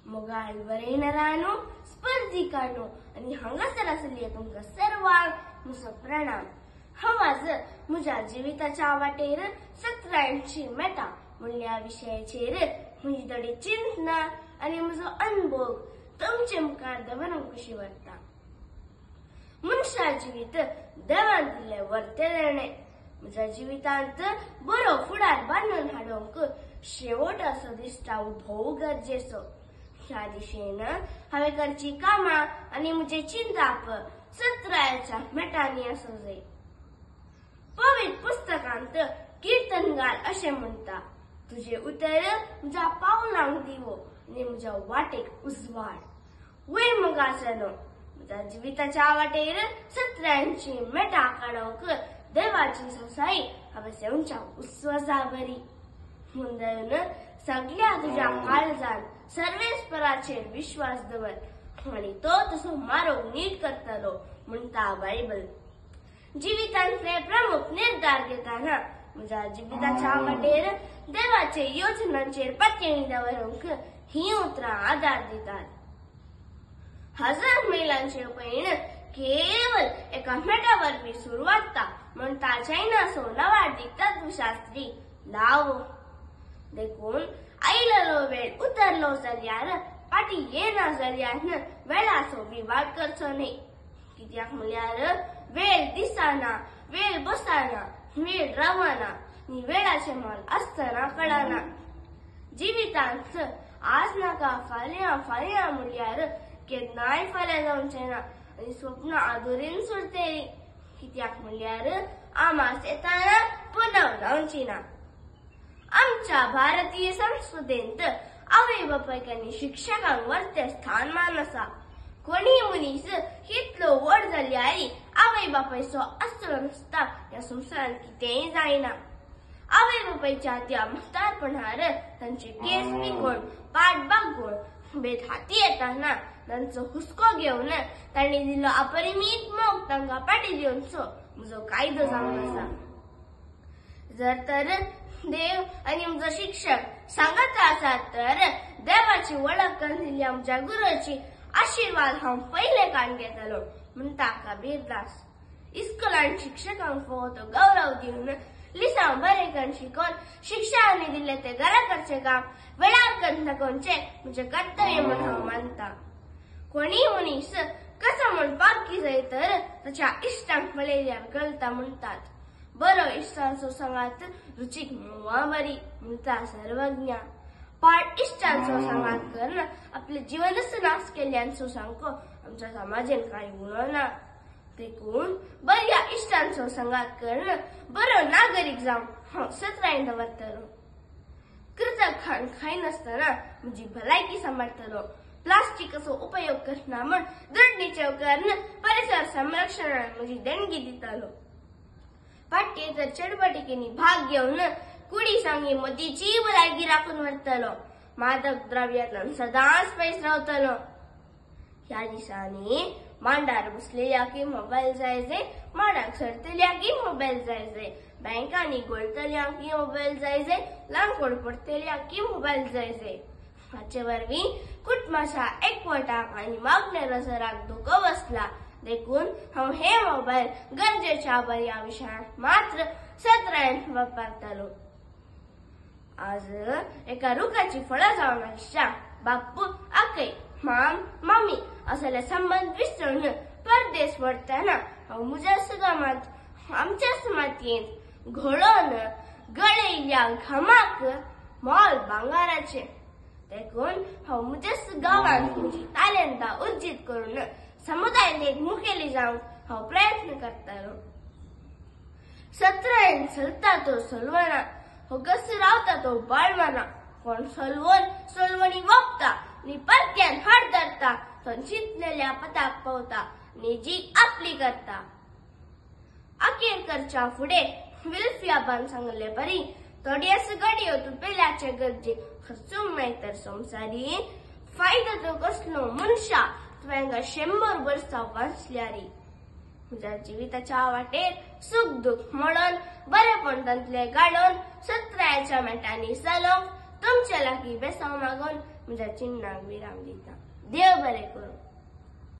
मोगाळ बरें रानो स्पर्धिकांनो आनी हांगासर आसली तुमकां सर्वांक म्हजो प्रणाम। हांव आज म्हज्या जिविताच्या वाटेर सत्रांची मेटा म्हणल्या विशयाचेर म्हजी थोडी चिंतना आनी म्हजो अनुभव तुमचे मुखार दवरूंक कशी वता। मनशा जिवीत देवान दिल्लें वर्तेलें। म्हज्या जिवितांत बरो फुडार बांदून हाडूंक शेवट असो दिसता भोव गरजेचो। ह्या दिशेन हांवें करची कामां आनी म्हजे चिंताप सत्राच्या मेटांनी आसूं जाय। पवित्र पुस्तकांत कीर्तनगार अशें म्हणटा, तुझे उतर म्हज्या पावलांक दिवो आनी म्हज्या वाटेक उजवाड। वय मोगाचनो, म्हज्या जिविताच्या वाटेर सत्रांची मेटां काडूंक देवाची ससाई हांवें सेवच्या उस्वासा बरी। म्हणून सगळ्या तुज्या काळजान सर्वेस्पराचेर विश्वास दवर आनी तो तसो मार्ग नीट करतलो म्हणटा बायबल। जिवितांतले प्रमुख निर्धार घेताना म्हज्या जिविताच्या वाटेर देवाचे योजनांचेर पत्तेणी दवरूंक ही उतरां आदार दितात। हजार मैलांचेर पैण केवळ एका मेटा वरवीं सुरू जाता म्हणटा चायनाचो नवाडीक तत्वशास्त्री लाओ। देखून आयिल्लो वेळ उतरलो जाल्यार फाटी येना जाल्यार वेळाचो विवाद करचो न्ही। कित्याक म्हळ्यार वेळ दिसना, वेळ बसना, वेळ रावना आनी वेळाचे मोल आसतना कळना। जिवितांत आज नाका फाल्यां म्हळ्यार केन्नाय फाल्यां जावचें ना आनी स्वप्नां आदुरीन सुटतलीं। कित्याक म्हळ्यार आमास येताना पुनव जावची ना। आमच्या भारतीय संस्कृतींत आवय बापायकांनी शिक्षकांक वर्ते स्थानमान आसा। कोणी मनीस कितलो व्हड जाल्यार आवय बापायचो आसरो नासता ह्या संवसारांत कितेंय जायना। आवय बापायच्या त्या म्हातारपणार तांचे केस पिकोवन पाट बागोवन बेत हाती येताना तांचो हुस्को घेवन तांणी दिल्लो अपरिमीत मोग तांकां पाटी दिवचो म्हजो कायदो जावन आसा। जर तर देव आनी म्हजो शिक्षक सांगता आसात तर देवाची वळख करून दिल्ल्या म्हज्या गुरूची आशीर्वाद हांव पयले कान घेतलो म्हणटा कबीरदास। इस्कोलांत शिक्षकांक फावो तो गौरव दिवन लिसांव बरें करून शिकोवन शिक्षकांनी दिल्लें तें घरा करचें काम वेळार करून दाखोवचें म्हजें कर्तव्य म्हूण हांव मानतां। कोणी मनीस कसो म्हणपाक जाय तर ताच्या इश्टांक पळयल्यार कळटा म्हणटात। बरो इश्टांचो सांगात रुचीक मोवा बरी म्हणटा सर्वज्ञ। पाड इश्टांचो सांगात करून आपले जीवनच नाश केल्ल्यांचो सांगो आमच्या समाजान कांय उणो ना। देखून बऱ्या इश्टांचो सांगात करून बरो नागरीक जावन हांव सत्रायन दवरतलो। कृतक खायनासतना म्हजी भलायकी सांबाळटलो। प्लास्टिकाचो उपयोग करना म्हूण दृढ निश्चय करून परिसर संरक्षणाक म्हजी देणगी दितलो। पाठ्येतर चडवटिकेनी भाग घेवन कुडी सांगी मदींची भलायकी राखून व्हरतलो। मादक द्रव्यांतल्यान सदांच पयस रावतलो। ह्या दिसांनी मांडार बसलेल्या की मोबायल जाय जाय, माडाक सरतल्या की मोबायल जाय जाय, बँकांनी घोळतल्या की मोबायल जाय जाय, लांकूड पडतल्या की मोबायल जाय जाय। हाचे वरवीं कुटुंबाच्या एकवटाक आनी मागणे रसराक धोको बसला। देखून हांव हे मोबायल गरजेच्या बऱ्या विशयाक मात्र सत्रायन वापरतलो। आज एका रुखाची फळां जावन आसच्या बाप्पू आकय माम मम्मी असले संबंध विसरून परदेस वळतना हांव म्हज्या सुगामात आमच्याच मातयेंत घोळोवन गळयल्या घामाक मोल भांगाराचें। देखून हांव म्हज्याच गांवांत म्हजी तालंतां उज्जीत करून समुदायाक मुखेली जावंक हांव प्रयत्न करतलो। सत्रायन चलता तो सोलवना, होगस रावता तो बाळवना। कोण सोलवणी वोगता आनी परत्यान हाड धरता तो चिंतलेल्या पथाक पावता आनी जी आपली करता। अखेरकरच्या फुडें विल्फियाबान सांगले बरी, थोड्याच घडयो तूं पेल्याचे गरजे खर्चूंक मेळतर संवसारी फायदो तो कसलो मनशा तुवें 100 वर्सां वाचल्यारी। म्हज्या जिविताच्या वाटेर सुख दुख मोडून बरेपण तंतले गाडून सत्राच्या मेटांनी चलोवंक तुमचे लागीं बेसांव मागून म्हज्या चिन्नाक विराम दिता. देव बरें करूं.